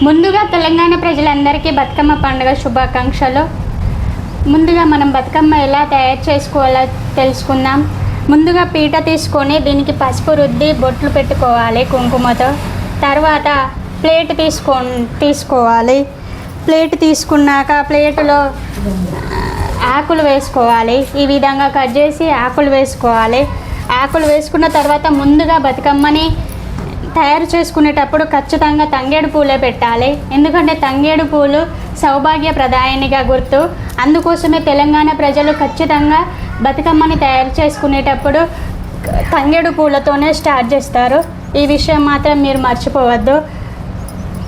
ముందుగా తెలంగాణ ప్రజలందరికీ బతుకమ్మ పండుగ శుభాకాంక్షలు. ముందుగా మనం బతుకమ్మ ఎలా తయారు చేసుకోవాలో తెలుసుకుందాం. ముందుగా పీట తీసుకొని దీనికి పసుపు రుద్ది బొట్లు పెట్టుకోవాలి కుంకుమతో. తర్వాత ప్లేట్ తీసుకోవాలి. ప్లేట్ తీసుకున్నాక ప్లేటులో ఆకులు వేసుకోవాలి. ఈ విధంగా కట్ చేసి ఆకులు వేసుకోవాలి. ఆకులు వేసుకున్న తర్వాత ముందుగా బతుకమ్మని తయారు చేసుకునేటప్పుడు ఖచ్చితంగా తంగేడు పూలే పెట్టాలి. ఎందుకంటే తంగేడు పూలు సౌభాగ్య ప్రదాయనిగా గుర్తు. అందుకోసమే తెలంగాణ ప్రజలు ఖచ్చితంగా బతుకమ్మని తయారు చేసుకునేటప్పుడు తంగేడు పూలతోనే స్టార్ట్ చేస్తారు. ఈ విషయం మాత్రం మీరు మర్చిపోవద్దు.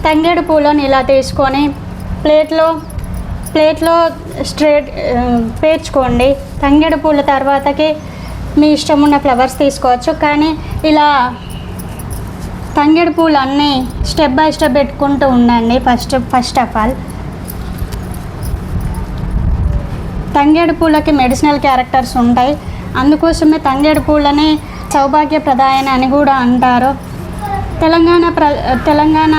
తంగేడు పూలను ఇలా తీసుకొని ప్లేట్లో స్ట్రేట్ పేర్చుకోండి. తంగేడు పూల తర్వాతకి మీ ఇష్టం ఉన్న ఫ్లవర్స్ తీసుకోవచ్చు. కానీ ఇలా తంగేడు పూలు అన్నీ స్టెప్ బై స్టెప్ పెట్టుకుంటూ ఉండండి. First of all Tangedu పూలకి medicinal characters ఉంటాయి. అందుకోసమే తంగేడు పూలని సౌభాగ్య ప్రదాయని అని కూడా అంటారు. తెలంగాణ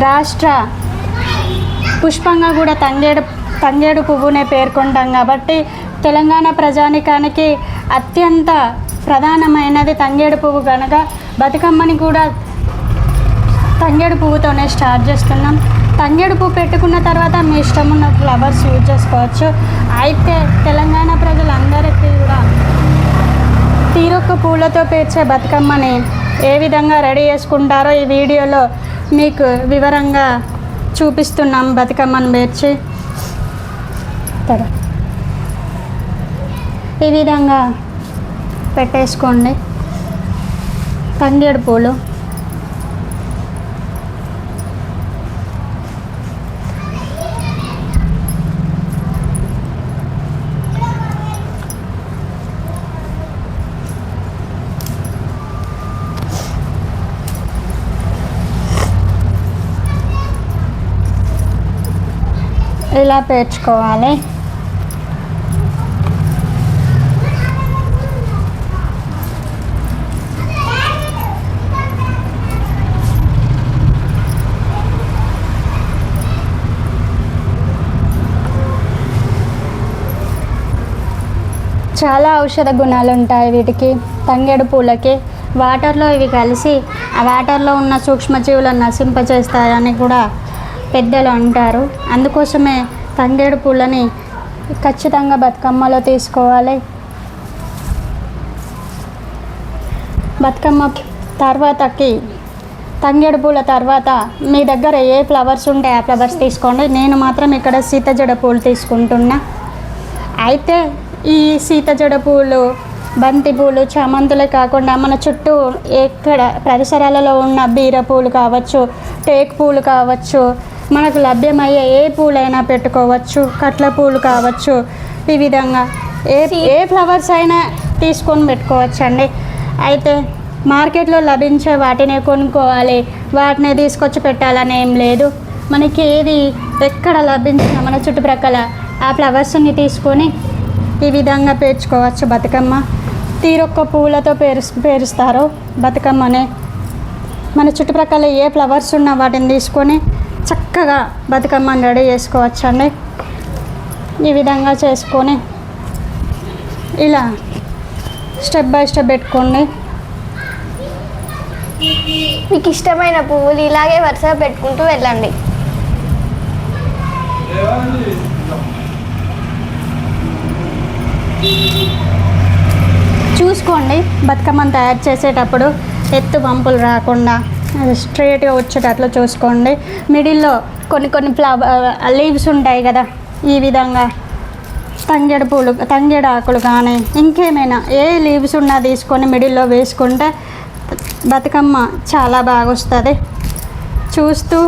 రాష్ట్ర పుష్పంగా కూడా తంగేడు పువ్వునే పేర్కొంటాం. కాబట్టి తెలంగాణ ప్రజానికానికి అత్యంత ప్రధానమైనది తంగేడు పువ్వు కనుక బతుకమ్మని కూడా తంగేడు పువ్వుతోనే స్టార్ట్ చేస్తున్నాం. తంగేడు పువ్వు పెట్టుకున్న తర్వాత మీ ఇష్టం ఉన్న ఫ్లవర్స్ యూజ్ చేసుకోవచ్చు. అయితే తెలంగాణ ప్రజలందరికీ కూడా తీరొక్క పూలతో పేర్చే బతుకమ్మని ఏ విధంగా రెడీ చేసుకుంటారో ఈ వీడియోలో మీకు వివరంగా చూపిస్తున్నాం. బతుకమ్మను పేర్చి ఈ విధంగా పెట్టేసుకోండి తంగేడు పూలు. ఇలా పేర్చుకోవాలి. చాలా ఔషధ గుణాలు ఉంటాయి వీటికి. తంగేడు పూలకి వాటర్లో ఇవి కలిసి ఆ వాటర్లో ఉన్న సూక్ష్మజీవులను నశింపచేస్తాయని కూడా పెద్దలు అంటారు. అందుకోసమే తంగేడు పూలని ఖచ్చితంగా బతుకమ్మలో తీసుకోవాలి. బతుకమ్మ తర్వాతకి తంగేడు పూల తర్వాత మీ దగ్గర ఏ ఫ్లవర్స్ ఉంటే ఆ ఫ్లవర్స్ తీసుకోండి. నేను మాత్రం ఇక్కడ సీతజడ పూలు తీసుకుంటున్నా. అయితే ఈ సీతజడ పూలు, బంతి పూలు, చామంతులే కాకుండా మన చుట్టూ ఎక్కడ పరిసరాలలో ఉన్న బీర పూలు కావచ్చు, టేక్ పూలు కావచ్చు, మనకు లభ్యమయ్యే ఏ పూలైనా పెట్టుకోవచ్చు. కట్ల పూలు కావచ్చు. ఈ విధంగా ఏ ఫ్లవర్స్ అయినా తీసుకొని పెట్టుకోవచ్చు అండి. అయితే మార్కెట్లో లభించే వాటినే కొనుక్కోవాలి, వాటినే తీసుకొచ్చి పెట్టాలని ఏం లేదు. మనకి ఏది ఎక్కడ లభించిన మన చుట్టుప్రక్కల ఆ ఫ్లవర్స్ని తీసుకొని ఈ విధంగా పేర్చుకోవచ్చు. బతుకమ్మ తీరొక్క పూలతో పేరుస్తారు బతుకమ్మని. మన చుట్టుప్రక్కల ఏ ఫ్లవర్స్ ఉన్నా వాటిని తీసుకొని చక్కగా బతుకమ్మని రెడీ చేసుకోవచ్చు అండి. ఈ విధంగా చేసుకొని ఇలా స్టెప్ బై స్టెప్ పెట్టుకోండి. మీకు ఇష్టమైన పువ్వులు ఇలాగే వరుసగా పెట్టుకుంటూ వెళ్ళండి. చూసుకోండి బతుకమ్మను తయారు చేసేటప్పుడు ఎత్తు వంపులు రాకుండా స్ట్రైట్గా వచ్చేటట్లు చూసుకోండి. మిడిల్లో కొన్ని లీవ్స్ ఉంటాయి కదా, ఈ విధంగా తంగేడు ఆకులు కానీ ఇంకేమైనా ఏ లీవ్స్ ఉన్నా తీసుకొని మిడిల్లో వేసుకుంటే బతుకమ్మ చాలా బాగా వస్తుంది. చూస్తూ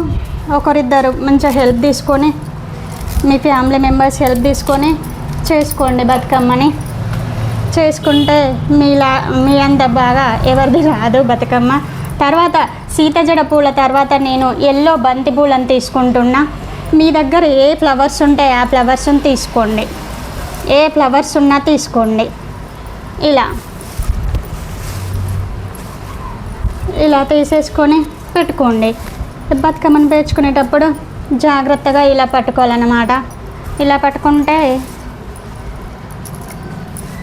ఒకరిద్దరు మంచిగా హెల్ప్ తీసుకొని మీ ఫ్యామిలీ మెంబర్స్ హెల్ప్ తీసుకొని చేసుకోండి. బతుకమ్మని చేసుకుంటే మీ అంత బాగా ఎవరిది రాదు బతుకమ్మ. తర్వాత సీతజడ పూల తర్వాత నేను ఎల్లో బంతి పూలను తీసుకుంటున్నా. మీ దగ్గర ఏ ఫ్లవర్స్ ఉంటే ఆ ఫ్లవర్స్ని తీసుకోండి. ఏ ఫ్లవర్స్ ఉన్నా తీసుకోండి. ఇలా తీసేసుకొని పెట్టుకోండి. బతుకమ్మను పేర్చుకునేటప్పుడు జాగ్రత్తగా ఇలా పట్టుకోవాలన్నమాట. ఇలా పట్టుకుంటే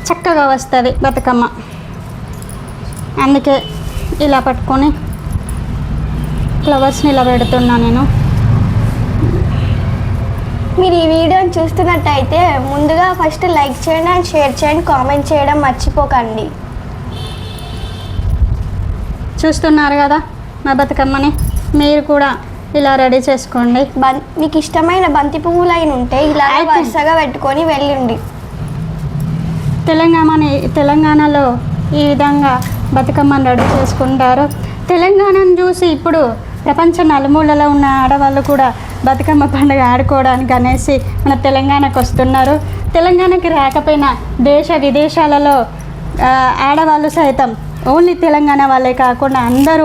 చక్కగా వస్తుంది బతుకమ్మ. అందుకే ఇలా పట్టుకొని ఫ్లవర్స్ని ఇలా పెడుతున్నా నేను. మీరు ఈ వీడియోని చూస్తున్నట్టయితే ముందుగా ఫస్ట్ లైక్ చేయండి అండ్ షేర్ చేయండి, కామెంట్ చేయడం మర్చిపోకండి. చూస్తున్నారు కదా మా బతుకమ్మని, మీరు కూడా ఇలా రెడీ చేసుకోండి. మీకు ఇష్టమైన బంతి పువ్వులు అయిన ఉంటే ఇలా వరుసగా పెట్టుకొని వెళ్ళండి. తెలంగాణలో ఈ విధంగా బతుకమ్మను రెడీ చేసుకుంటారు. తెలంగాణను చూసి ఇప్పుడు ప్రపంచ నలుమూలలో ఉన్న ఆడవాళ్ళు కూడా బతుకమ్మ పండుగ ఆడుకోవడానికి అనేసి మన తెలంగాణకు వస్తున్నారు. తెలంగాణకి రాకపోయినా దేశ విదేశాలలో ఆడవాళ్ళు సైతం ఓన్లీ తెలంగాణ వాళ్ళే కాకుండా అందరూ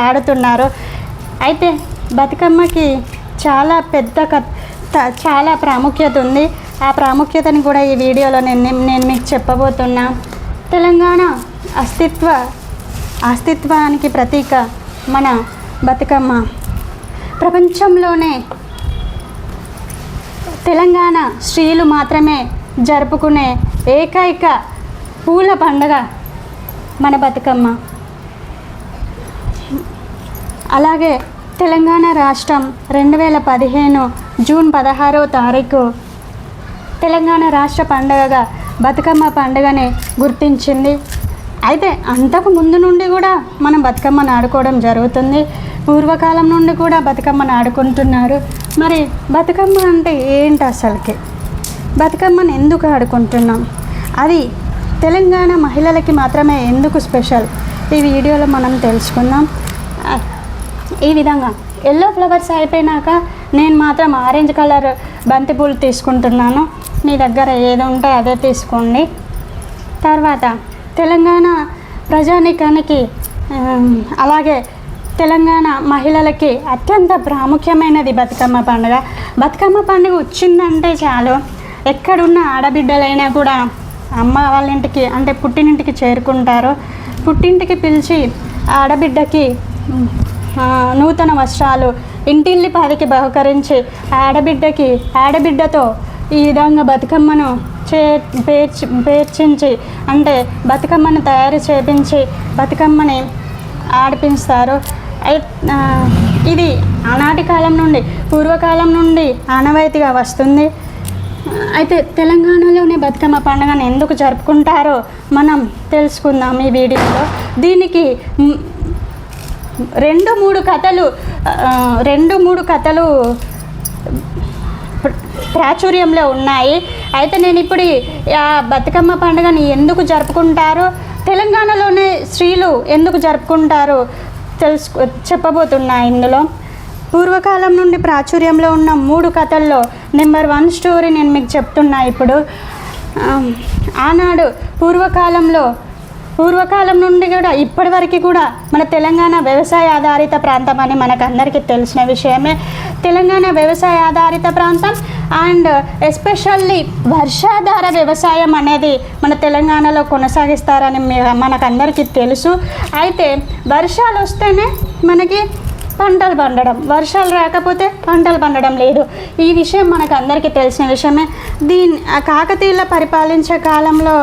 ఆడుతున్నారు. అయితే బతుకమ్మకి చాలా చాలా ప్రాముఖ్యత ఉంది. ఆ ప్రాముఖ్యతని కూడా ఈ వీడియోలో నేను మీకు చెప్పబోతున్నా. తెలంగాణ అస్తిత్వానికి ప్రతీక మన బతుకమ్మ. ప్రపంచంలోనే తెలంగాణ స్త్రీలు మాత్రమే జరుపుకునే ఏకైక పూల పండుగ మన బతుకమ్మ. అలాగే తెలంగాణ రాష్ట్రం 2015 జూన్ 16వ తారీఖు తెలంగాణ రాష్ట్ర పండుగగా బతుకమ్మ పండుగని గుర్తించింది. అయితే అంతకు ముందు నుండి కూడా మనం బతుకమ్మను ఆడుకోవడం జరుగుతుంది. పూర్వకాలం నుండి కూడా బతుకమ్మను ఆడుకుంటున్నారు. మరి బతుకమ్మ అంటే ఏంటి అసలుకి? బతుకమ్మను ఎందుకు ఆడుకుంటున్నాం? అది తెలంగాణ మహిళలకి మాత్రమే ఎందుకు స్పెషల్? ఈ వీడియోలో మనం తెలుసుకుందాం. ఈ విధంగా ఎల్లో ఫ్లవర్స్ అయిపోయినాక నేను మాత్రం ఆరెంజ్ కలర్ బంతిపూలు తీసుకుంటున్నాను. మీ దగ్గర ఏది ఉంటే అదే తీసుకోండి. తర్వాత తెలంగాణ ప్రజానీకానికి అలాగే తెలంగాణ మహిళలకి అత్యంత ప్రాముఖ్యమైనది బతుకమ్మ పండుగ. బతుకమ్మ పండుగ వచ్చిందంటే చాలు, ఎక్కడున్న ఆడబిడ్డలైనా కూడా అమ్మ వాళ్ళ ఇంటికి అంటే పుట్టినింటికి చేరుకుంటారు. పుట్టింటికి పిలిచి ఆడబిడ్డకి నూతన వస్త్రాలు ఇంటిల్లి పాదికి బహుకరించి ఆడబిడ్డతో ఈ విధంగా బతుకమ్మను పేర్చించి అంటే బతుకమ్మను తయారు చేపించి బతుకమ్మని ఆడిపిస్తారు. ఇది ఆనాటి కాలం నుండి పూర్వకాలం నుండి ఆనవాయితీగా వస్తుంది. అయితే తెలంగాణలోనే బతుకమ్మ పండుగను ఎందుకు జరుపుకుంటారో మనం తెలుసుకుందాం ఈ వీడియోలో. దీనికి రెండు మూడు కథలు ప్రాచుర్యంలో ఉన్నాయి. అయితే నేను ఇప్పుడు ఆ బతుకమ్మ పండుగని ఎందుకు జరుపుకుంటారో, తెలంగాణలోనే స్త్రీలు ఎందుకు జరుపుకుంటారో చెప్పబోతున్నా. ఇందులో పూర్వకాలం నుండి ప్రాచుర్యంలో ఉన్న 3 కథల్లో నెంబర్ 1 స్టోరీ నేను మీకు చెప్తున్నా. ఇప్పుడు ఆనాడు పూర్వకాలం నుండి కూడా ఇప్పటి వరకు కూడా మన తెలంగాణ వ్యవసాయ ఆధారిత ప్రాంతం అని మనకు అందరికీ తెలిసిన విషయమే. తెలంగాణ వ్యవసాయ ఆధారిత ప్రాంతం అండ్ ఎస్పెషల్లీ వర్షాధార వ్యవసాయం అనేది మన తెలంగాణలో కొనసాగిస్తారని మనకందరికీ తెలుసు. అయితే వర్షాలు వస్తేనే మనకి పంటలు పండడం, వర్షాలు రాకపోతే పంటలు పండడం లేదు. ఈ విషయం మనకు అందరికీ తెలిసిన విషయమే. కాకతీయుల పరిపాలించే కాలంలో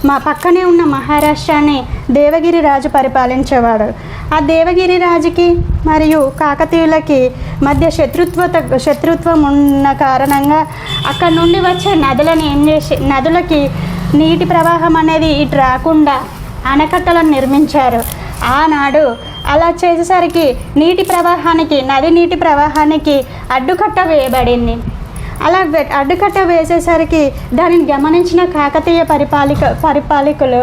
మా పక్కనే ఉన్న మహారాష్ట్రాన్ని దేవగిరి రాజు పరిపాలించేవాడు. ఆ దేవగిరి రాజుకి మరియు కాకతీయులకి మధ్య శత్రుత్వం ఉన్న కారణంగా అక్కడ నుండి వచ్చే నదులకి నీటి ప్రవాహం అనేది ఇటు రాకుండా ఆనకట్టలను నిర్మించారు ఆనాడు. అలా చేసేసరికి నది నీటి ప్రవాహానికి అడ్డుకట్ట వేయబడింది. అలా అడ్డుకట్ట వేసేసరికి దానిని గమనించిన కాకతీయ పరిపాలకులు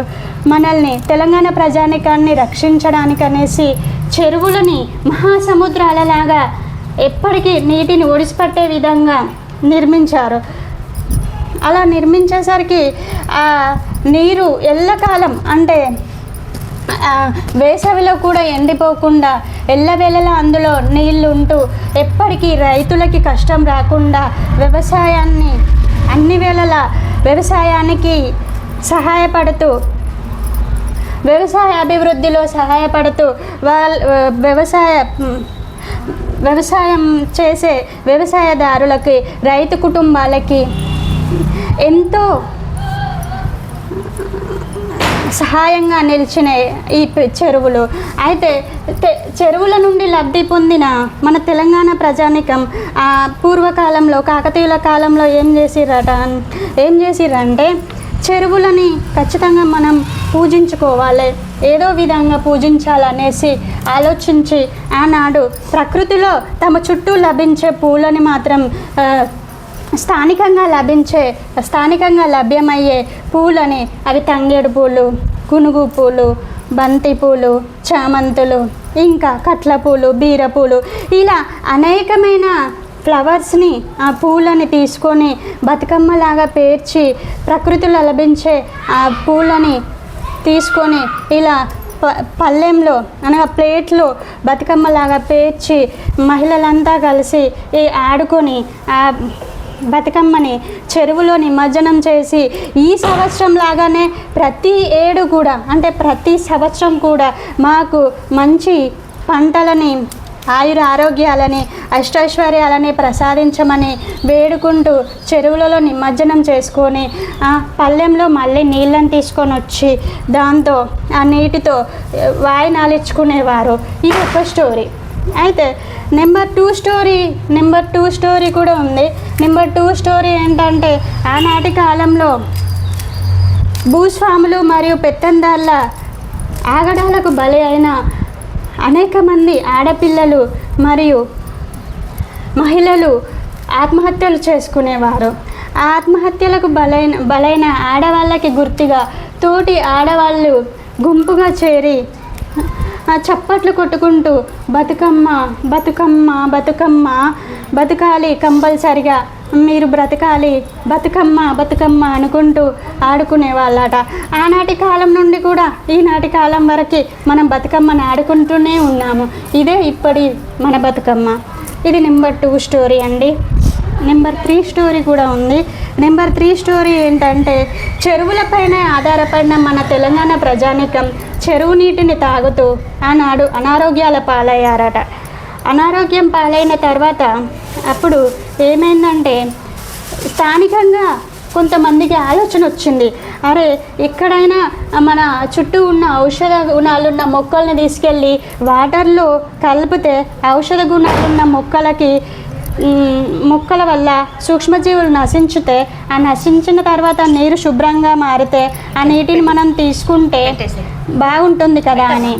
మనల్ని తెలంగాణ ప్రజానికాన్ని రక్షించడానికనేసి చెరువులని మహాసముద్రాలలాగా ఎప్పటికీ నీటిని ఒడిసిపట్టే విధంగా నిర్మించారు. అలా నిర్మించేసరికి ఆ నీరు ఎల్లకాలం అంటే వేసవిలో కూడా ఎండిపోకుండా ఎల్లవేళలా అందులో నీళ్లు ఉంటూ ఎప్పటికీ రైతులకి కష్టం రాకుండా వ్యవసాయాన్ని అన్ని వేళలా వ్యవసాయానికి సహాయపడుతూ వ్యవసాయ అభివృద్ధిలో సహాయపడుతూ వ్యవసాయం చేసే వ్యవసాయదారులకి, రైతు కుటుంబాలకి ఎంతో సహాయంగా నిలిచిన ఈ చెరువులు. అయితే చెరువుల నుండి లబ్ధి పొందిన మన తెలంగాణ ప్రజానికం పూర్వకాలంలో కాకతీయుల కాలంలో ఏం చేసిరంటే చెరువులని ఖచ్చితంగా మనం పూజించుకోవాలి, ఏదో విధంగా పూజించాలనేసి ఆలోచించి ఆనాడు ప్రకృతిలో తమ చుట్టూ లభించే పూలని మాత్రం స్థానికంగా లభ్యమయ్యే పూలని, అవి తంగేడు పూలు, గునుగు పూలు, బంతి పూలు, చామంతులు, ఇంకా కట్ల పూలు, బీర పూలు, ఇలా అనేకమైన ఫ్లవర్స్ని, ఆ పూలని తీసుకొని బతుకమ్మలాగా పేర్చి ప్రకృతిలో లభించే ఆ పూలని తీసుకొని ఇలా పళ్ళెంలో అనగా ప్లేట్లో బతుకమ్మలాగా పేర్చి మహిళలంతా కలిసి ఆడుకొని ఆ బతుకమ్మని చెరువులో నిమజ్జనం చేసి ఈ సంవత్సరం లాగానే ప్రతి ఏడు కూడా, అంటే ప్రతి సంవత్సరం కూడా మాకు మంచి పంటలని, ఆయుర ఆరోగ్యాలని, అష్టైశ్వర్యాలని ప్రసాదించమని వేడుకుంటూ చెరువులలో నిమజ్జనం చేసుకొని ఆ పళ్ళెంలో మళ్ళీ నీళ్ళని తీసుకొని వచ్చి దాంతో ఆ నీటితో వాయినాలిచ్చుకునేవారు. ఇది ఒక స్టోరీ. అయితే నెంబర్ టూ స్టోరీ కూడా ఉంది. నెంబర్ టూ స్టోరీ ఏంటంటే ఆనాటి కాలంలో భూస్వాములు మరియు పెత్తందార్ల ఆగడాలకు బలి అయిన అనేక మంది ఆడపిల్లలు మరియు మహిళలు ఆత్మహత్యలు చేసుకునేవారు. ఆ ఆత్మహత్యలకు బలైన ఆడవాళ్ళకి గుర్తుగా తోటి ఆడవాళ్ళు గుంపుగా చేరి చప్పట్లు కొట్టుకుంటూ బతుకమ్మ బతుకమ్మ బతుకమ్మ బతకాలి, కంపల్సరిగా మీరు బ్రతకాలి, బతుకమ్మ బతుకమ్మ అనుకుంటూ ఆడుకునే వాళ్ళట. ఆనాటి కాలం నుండి కూడా ఈనాటి కాలం వరకు మనం బతుకమ్మని ఆడుకుంటూనే ఉన్నాము. ఇదే ఇప్పటి మన బతుకమ్మ. ఇది నెంబర్ టూ స్టోరీ అండి. నెంబర్ త్రీ స్టోరీ కూడా ఉంది. నెంబర్ త్రీ స్టోరీ ఏంటంటే చెరువులపైనే ఆధారపడిన మన తెలంగాణ ప్రజానికం చెరువు నీటిని తాగుతూ ఆనాడు అనారోగ్యాల పాలయ్యారట. అనారోగ్యం పాలైన తర్వాత అప్పుడు ఏమైందంటే స్థానికంగా కొంతమందికి ఆలోచన వచ్చింది, అరే ఎక్కడైనా మన చుట్టూ ఉన్న ఔషధ గుణాలున్న మొక్కల్ని తీసుకెళ్ళి వాటర్లో కలిపితే ఔషధ గుణాలున్న మొక్కల వల్ల సూక్ష్మజీవులు నశించితే, ఆ నశించిన తర్వాత నీరు శుభ్రంగా మారితే ఆ నీటిని మనం తీసుకుంటే బాగుంటుంది కదా అని.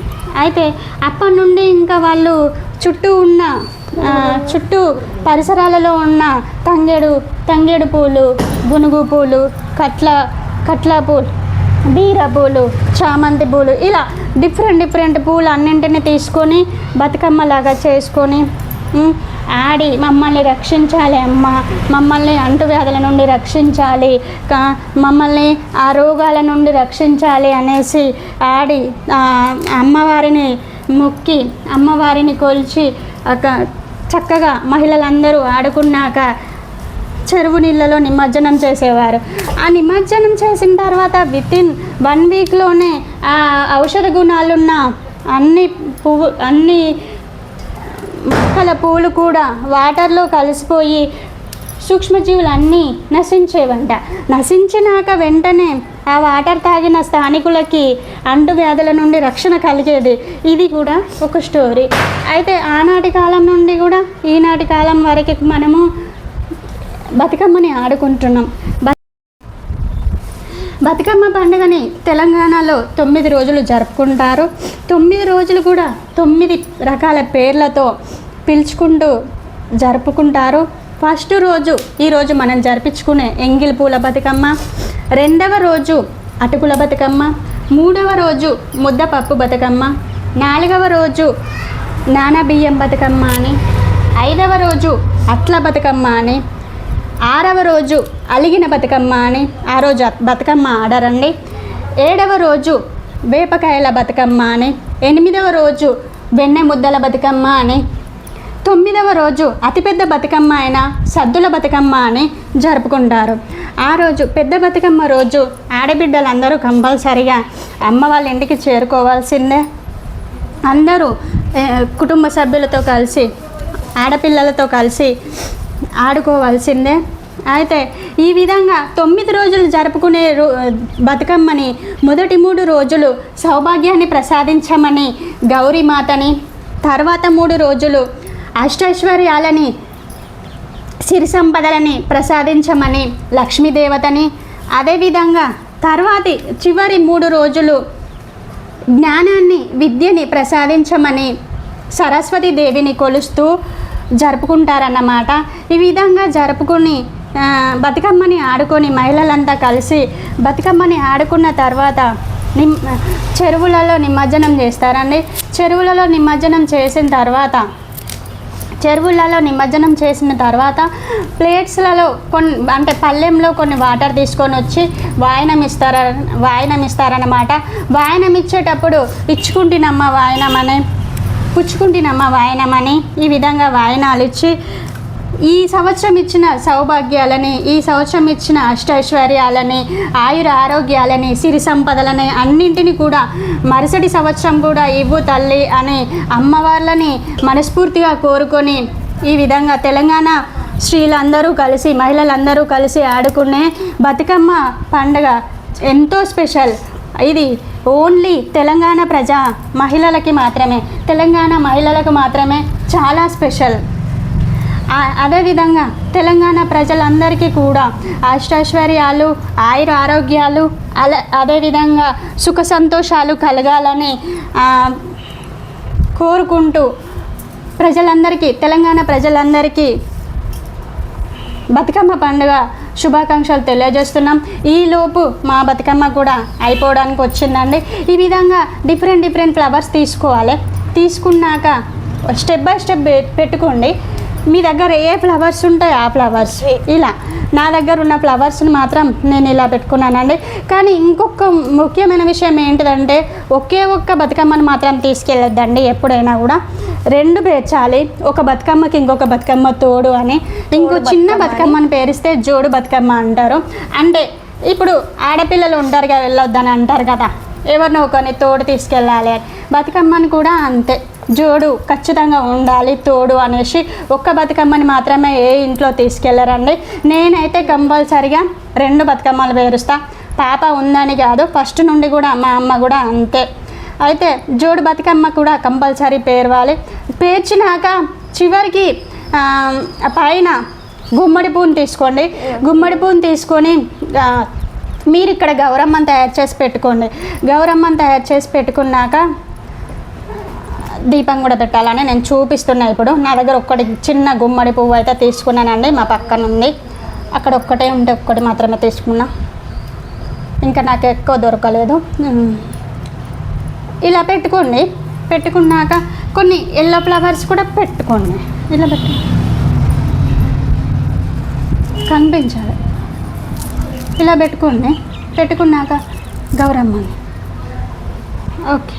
అయితే అప్పటి నుండి ఇంకా వాళ్ళు చుట్టూ పరిసరాలలో ఉన్న తంగేడు పూలు, గునుగు పూలు, కట్ల పూలు, బీర పూలు, చామంతి పూలు, ఇలా డిఫరెంట్ పూలు అన్నింటినీ తీసుకొని బతుకమ్మలాగా చేసుకొని ఆడి మమ్మల్ని రక్షించాలి అమ్మ, మమ్మల్ని అంటువ్యాధుల నుండి రక్షించాలి, మమ్మల్ని ఆ రోగాల నుండి రక్షించాలి అనేసి ఆడి అమ్మవారిని మొక్కి అమ్మవారిని కొలిచి చక్కగా మహిళలందరూ ఆడుకున్నాక చెరువు నీళ్ళలో నిమజ్జనం చేసేవారు. ఆ నిమజ్జనం చేసిన తర్వాత వితిన్ 1 వీక్లోనే ఆ ఔషధ గుణాలున్న అన్ని మొక్కల పూలు కూడా వాటర్లో కలిసిపోయి సూక్ష్మజీవులు అన్నీ నశించేవంట. నశించినాక వెంటనే ఆ వాటర్ తాగిన స్థానికులకి అంటువ్యాధుల నుండి రక్షణ కలిగేది. ఇది కూడా ఒక స్టోరీ. అయితే ఆనాటి కాలం నుండి కూడా ఈనాటి కాలం వరకు మనము బతుకమ్మని ఆడుకుంటున్నాం. బతుకమ్మ పండుగని తెలంగాణలో 9 రోజులు జరుపుకుంటారు. 9 రోజులు కూడా 9 రకాల పేర్లతో పిలుచుకుంటూ జరుపుకుంటారు. ఫస్ట్ రోజు ఈరోజు మనం జరిపించుకునే ఎంగిలి పూల బతుకమ్మ, 2వ రోజు అటుకుల బతుకమ్మ, 3వ రోజు ముద్దపప్పు బతుకమ్మ, 4వ రోజు నానబియ్యం బతుకమ్మ అని, 5వ రోజు అట్ల బతుకమ్మ అని, 6వ రోజు అలిగిన బతుకమ్మ అని, ఆ రోజు బతుకమ్మ ఆడరండి. 7వ రోజు వేపకాయల బతుకమ్మ అని, 8వ రోజు వెన్నె ముద్దల బతుకమ్మ అని, 9వ రోజు అతిపెద్ద బతుకమ్మ అయిన సద్దుల బతుకమ్మ అని జరుపుకుంటారు. ఆ రోజు పెద్ద బతుకమ్మ రోజు ఆడబిడ్డలందరూ కంపల్సరిగా అమ్మ వాళ్ళ ఇంటికి చేరుకోవాల్సిందే. అందరూ కుటుంబ సభ్యులతో కలిసి ఆడపిల్లలతో కలిసి ఆడుకోవాల్సిందే. అయితే ఈ విధంగా 9 రోజులు జరుపుకునే బతుకమ్మని మొదటి 3 రోజులు సౌభాగ్యాన్ని ప్రసాదించమని గౌరీమాతని, తర్వాత 3 రోజులు అష్టైశ్వర్యాలని సిరి సంపదలని ప్రసాదించమని లక్ష్మీదేవతని, అదేవిధంగా తర్వాతి చివరి 3 రోజులు జ్ఞానాన్ని విద్యని ప్రసాదించమని సరస్వతి దేవిని కొలుస్తూ జరుపుకుంటారన్నమాట. ఈ విధంగా జరుపుకుని బతుకమ్మని ఆడుకొని మహిళలంతా కలిసి బతుకమ్మని ఆడుకున్న తర్వాత చెరువులలో నిమజ్జనం చేస్తారండి. చెరువులలో నిమజ్జనం చేసిన తర్వాత ప్లేట్స్లలో అంటే పళ్ళెంలో కొన్ని వాటర్ తీసుకొని వచ్చి వాయనం ఇస్తారన్నమాట. వాయనం ఇచ్చేటప్పుడు ఇచ్చుకుంటున్నమ్మ వాయనమని, పుచ్చుకుంటున్నమ్మ వాయనమని ఈ విధంగా వాయనాలు ఇచ్చి ఈ సంవత్సరం ఇచ్చిన సౌభాగ్యాలని, ఈ సంవత్సరం ఇచ్చిన అష్టైశ్వర్యాలని, ఆయుర ఆరోగ్యాలని, సిరి సంపదలని అన్నింటినీ కూడా మరుసటి సంవత్సరం కూడా ఇవ్వు తల్లి అని అమ్మవార్లని మనస్ఫూర్తిగా కోరుకొని ఈ విధంగా తెలంగాణ స్త్రీలందరూ కలిసి మహిళలందరూ కలిసి ఆడుకునే బతుకమ్మ పండుగ ఎంతో స్పెషల్. ఇది ఓన్లీ తెలంగాణ మహిళలకి మాత్రమే, తెలంగాణ మహిళలకు మాత్రమే చాలా స్పెషల్. అదేవిధంగా తెలంగాణ ప్రజలందరికీ కూడా అష్టైశ్వర్యాలు, ఆయుర ఆరోగ్యాలు, అదేవిధంగా సుఖ సంతోషాలు కలగాలని కోరుకుంటూ తెలంగాణ ప్రజలందరికీ బతుకమ్మ పండుగ శుభాకాంక్షలు తెలియజేస్తున్నాం. ఈలోపు మా బతుకమ్మ కూడా అయిపోవడానికి వచ్చిందండి. ఈ విధంగా డిఫరెంట్ ఫ్లవర్స్ తీసుకోవాలి. తీసుకున్నాక స్టెప్ బై స్టెప్ పెట్టుకోండి. మీ దగ్గర ఏ ఫ్లవర్స్ ఉంటాయో ఆ ఫ్లవర్స్, ఇలా నా దగ్గర ఉన్న ఫ్లవర్స్ని మాత్రం నేను ఇలా పెట్టుకున్నానండి. కానీ ఇంకొక ముఖ్యమైన విషయం ఏంటిదంటే ఒక్క బతుకమ్మను మాత్రం తీసుకెళ్ళొద్దండి. ఎప్పుడైనా కూడా 2 పేర్చాలి. ఒక బతుకమ్మకి ఇంకొక బతుకమ్మ తోడు అని. ఇంకో చిన్న బతుకమ్మను పేరిస్తే జోడు బతుకమ్మ అంటారు. అంటే ఇప్పుడు ఆడపిల్లలు ఉంటారు కదా, వెళ్ళొద్దని అంటారు కదా, ఎవరినో ఒకరిని తోడు తీసుకెళ్ళాలి అని. బతుకమ్మని కూడా అంతే, జోడు ఖచ్చితంగా ఉండాలి తోడు అనేసి ఒక్క బతుకమ్మని మాత్రమే ఏ ఇంట్లో తీసుకెళ్ళరండి. నేనైతే కంపల్సరిగా 2 బతుకమ్మలు పేరుస్తా. పాప ఉందని కాదు, ఫస్ట్ నుండి కూడా మా అమ్మ కూడా అంతే. అయితే జోడు బతుకమ్మ కూడా కంపల్సరీ పేర్వాలి. పేర్చినాక చివరికి పైన గుమ్మడి పువ్వుని తీసుకోండి. గుమ్మడి పువ్వుని తీసుకొని మీరు ఇక్కడ గౌరమ్మని తయారు చేసి పెట్టుకోండి. గౌరమ్మని తయారు చేసి పెట్టుకున్నాక దీపం కూడా పెట్టాలని నేను చూపిస్తున్నా. ఇప్పుడు నా దగ్గర ఒక్కటి చిన్న గుమ్మడి పువ్వు అయితే తీసుకున్నానండి, మా పక్కన ఉంది. అక్కడ ఒక్కటే ఉంటే ఒక్కటి మాత్రమే తీసుకున్నా, ఇంకా నాకు ఎక్కువ దొరకలేదు. ఇలా పెట్టుకోండి. పెట్టుకున్నాక కొన్ని ఎల్లో ఫ్లవర్స్ కూడా పెట్టుకోండి. ఇలా కనిపించాలి. ఇలా పెట్టుకోండి. పెట్టుకున్నాక గౌరమ్మని ఓకే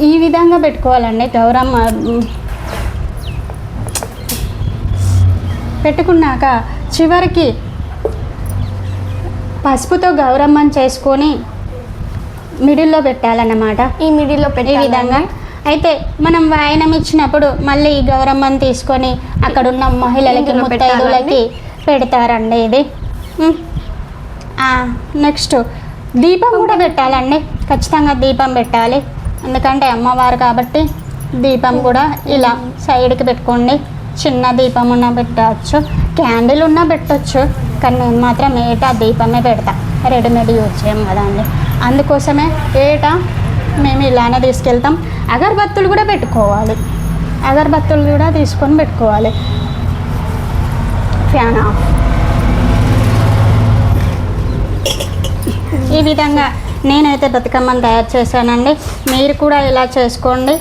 ఈ విధంగా పెట్టుకోవాలండి. గౌరమ్మ పెట్టుకున్నాక చివరికి పసుపుతో గౌరమ్మని చేసుకొని మిడిల్లో పెట్టాలన్నమాట. ఈ మిడిల్లో పెట్టే విధంగా. అయితే మనం వాయనం ఇచ్చినప్పుడు మళ్ళీ ఈ గౌరమ్మని తీసుకొని అక్కడ ఉన్న మహిళలకి, ముత్తైదులకి పెడతారండి. ఇది నెక్స్ట్ దీపం కూడా పెట్టాలండి. ఖచ్చితంగా దీపం పెట్టాలి, ఎందుకంటే అమ్మవారు కాబట్టి. దీపం కూడా ఇలా సైడ్కి పెట్టుకోండి. చిన్న దీపం ఉన్నా పెట్టవచ్చు, క్యాండిల్ ఉన్నా పెట్టవచ్చు. కానీ నేను మాత్రం ఏటా దీపమే పెడతా, రెడీమేడ్ యూజ్ చేయం కదండి. అందుకోసమే ఏటా మేము ఇలానే తీసుకెళ్తాం. అగరబత్తులు కూడా పెట్టుకోవాలి. అగరబత్తులు కూడా తీసుకొని పెట్టుకోవాలి. Fan of. ఈ విధంగా నేనైతే బతుకమ్మని తయారు చేశానండి. మీరు కూడా ఇలా చేసుకోండి.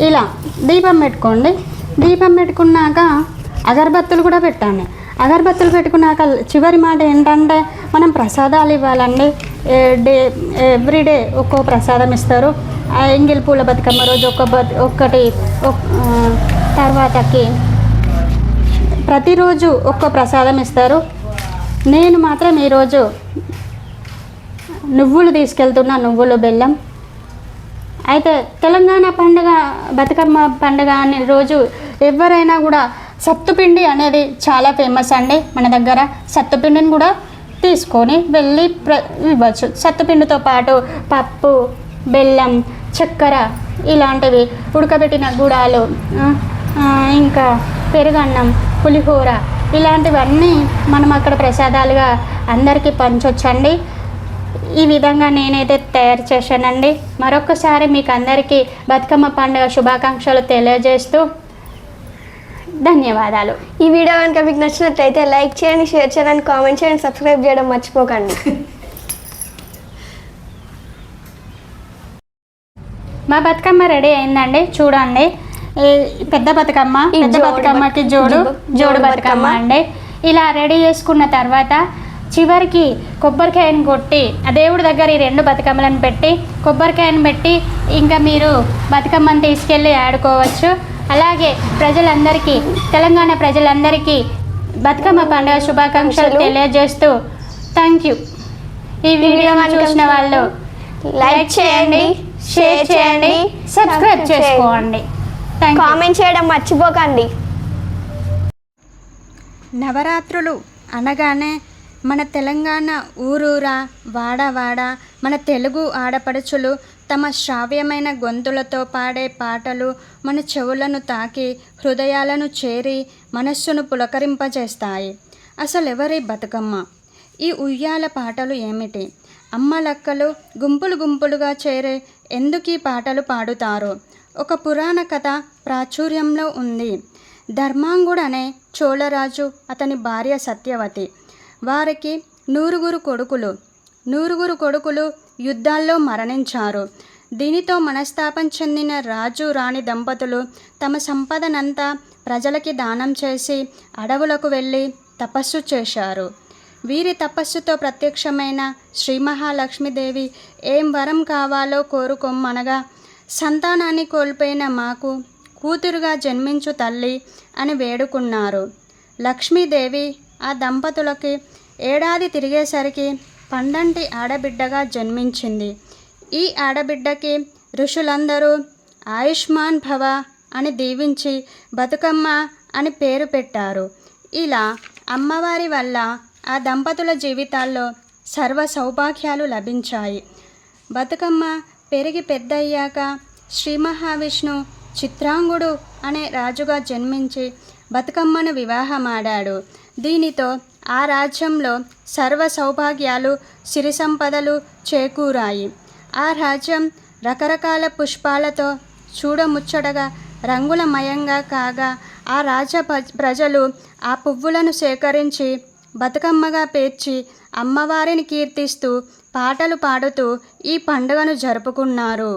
ఇలా దీపం పెట్టుకోండి. దీపం పెట్టుకున్నాక అగరబత్తులు కూడా పెట్టండి. అగరబత్తులు పెట్టుకున్నాక చివరి మాట ఏంటంటే మనం ప్రసాదాలు ఇవ్వాలండి. ఎవ్రీడే ఒక్కో ప్రసాదం ఇస్తారు. ఎంగిల్ పూల బతుకమ్మ రోజు ఒక్కటి తర్వాతకి ప్రతిరోజు ఒక్కో ప్రసాదం ఇస్తారు. నేను మాత్రం ఈరోజు నువ్వులు తీసుకెళ్తున్నా, నువ్వులు బెల్లం. అయితే తెలంగాణ పండుగ బతుకమ్మ పండుగ అనే రోజు ఎవరైనా కూడా సత్తుపిండి అనేది చాలా ఫేమస్ అండి. మన దగ్గర సత్తుపిండిని కూడా తీసుకొని వెళ్ళి ఇవ్వచ్చు. సత్తుపిండితో పాటు పప్పు, బెల్లం, చక్కెర ఇలాంటివి, ఉడకబెట్టిన గుడాలు, ఇంకా పెరుగన్నం, పులిహోర ఇలాంటివన్నీ మనం అక్కడ ప్రసాదాలుగా అందరికీ పంచొచ్చండి. ఈ విధంగా నేనైతే తయారు చేశానండి. మరొకసారి మీకు అందరికీ బతుకమ్మ పండుగ శుభాకాంక్షలు తెలియజేస్తూ ధన్యవాదాలు. ఈ వీడియో కనుక మీకు నచ్చినట్లయితే లైక్ చేయండి, షేర్ చేయండి, కామెంట్ చేయండి, సబ్స్క్రైబ్ చేయడం మర్చిపోకండి. మా బతుకమ్మ రెడీ అయిందండి. చూడండి, పెద్ద బతుకమ్మకి జోడు బతుకమ్మ అండి. ఇలా రెడీ చేసుకున్న తర్వాత చివరికి కొబ్బరికాయను కొట్టి ఆ దేవుడి దగ్గర ఈ 2 బతుకమ్మలను పెట్టి కొబ్బరికాయను పెట్టి ఇంకా మీరు బతుకమ్మను తీసుకెళ్ళి ఆడుకోవచ్చు. అలాగే ప్రజలందరికీ, తెలంగాణ ప్రజలందరికీ బతుకమ్మ పండుగ శుభాకాంక్షలు తెలియజేస్తూ థ్యాంక్ యూ. ఈ వీడియోని చూసిన వాళ్ళు లైక్ చేయండి, షేర్ చేయండి, సబ్స్క్రైబ్ చేసుకోండి, కామెంట్ చేయడం మర్చిపోకండి. నవరాత్రులు అనగానే మన తెలంగాణ ఊరూరా వాడ మన తెలుగు ఆడపడుచులు తమ శ్రావ్యమైన గొంతులతో పాడే పాటలు మన చెవులను తాకి హృదయాలను చేరి మనస్సును పులకరింపజేస్తాయి. అసలు ఎవరి బతుకమ్మ? ఈ ఉయ్యాల పాటలు ఏమిటి? అమ్మలక్కలు గుంపులుగా చేరే ఎందుకు ఈ పాటలు పాడుతారు? ఒక పురాణ కథ ప్రాచుర్యంలో ఉంది. ధర్మాంగుడు అనే చోళరాజు, అతని భార్య సత్యవతి, వారికి 9 కొడుకులు యుద్ధాల్లో మరణించారు. దీనితో మనస్తాపం చెందిన రాజు రాణి దంపతులు తమ సంపదనంతా ప్రజలకి దానం చేసి అడవులకు వెళ్ళి తపస్సు చేశారు. వీరి తపస్సుతో ప్రత్యక్షమైన శ్రీ మహాలక్ష్మీదేవి ఏం వరం కావాలో కోరుకోమనగా, సంతానాన్ని కోల్పోయిన మాకు కూతురుగా జన్మించు తల్లి అని వేడుకున్నారు. లక్ష్మీదేవి ఆ దంపతులకి ఏడాది తిరిగేసరికి పండంటి ఆడబిడ్డగా జన్మించింది. ఈ ఆడబిడ్డకి ఋషులందరూ ఆయుష్మాన్ భవ అని దీవించి బతుకమ్మ అని పేరు పెట్టారు. ఇలా అమ్మవారి వల్ల ఆ దంపతుల జీవితాల్లో సర్వ సౌభాగ్యాలు లభించాయి. బతుకమ్మ పెరిగి పెద్దయ్యాక శ్రీ మహావిష్ణు చిత్రాంగుడు అనే రాజుగా జన్మించి బతుకమ్మను వివాహమాడాడు. దీనితో ఆ రాజ్యంలో సర్వ సౌభాగ్యాలు, సిరి సంపదలు చేకూరాయి. ఆ రాజ్యం రకరకాల పుష్పాలతో చూడముచ్చటగా రంగులమయంగా కాగా, ఆ రాజ్య ప్రజలు ఆ పువ్వులను సేకరించి బతుకమ్మగా పేర్చి అమ్మవారిని కీర్తిస్తూ పాటలు పాడుతూ ఈ పండుగను జరుపుకున్నారు.